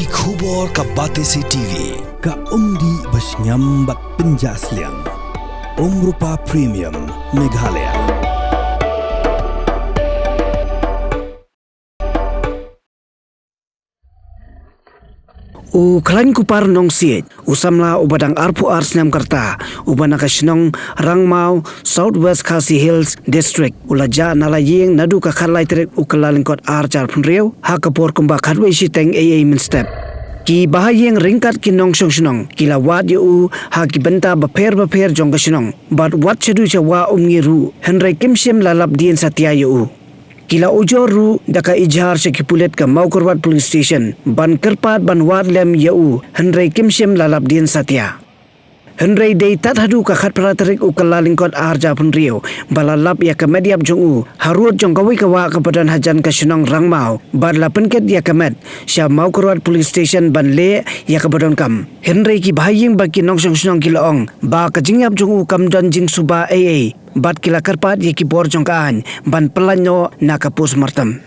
khubor ka Batesi TV ka umdi basnyambat penjaslian Rupa Premium Meghalaya. Khlaiñ kupar nong siet usamla ubadang arpu ars nam karta ubana ka Shnong Rangmau Southwest Khasi Hills District ulaja nala Ïing nadu ka Khlaiñ trek ukalalingkot ar jar punreu ha kapor kumba khatwe siteng Metïap ki bahayeng ringkat ki nong Shnong kila wat yu ha ki benta baper jong ka Shnong but wat chedu chawa umngiru Rngai kimsim lalap dien satya yu kila ujoru daka ijhar sekipulet ka Maukorwat Police Station ban kerpat ban wat lem yau Rngai kimsim lalap dien satya Rngai dei tat hadu ka khat pratarik ukalalingkot arja pun rio balalap ya ka Metïap jongu harut jong kawi kawa ka badan Hajan ka Shnong Rangmau ban la penket ya ka met sya Maukorwat Police Station ban le ya ka badan kam Rngai ki bahayeng baki nong Shnong kilaong ba ka jingyap jongu kam dan jing suba bat kila karpat ye ki bor jong kaan ban pelanyo na kapus martam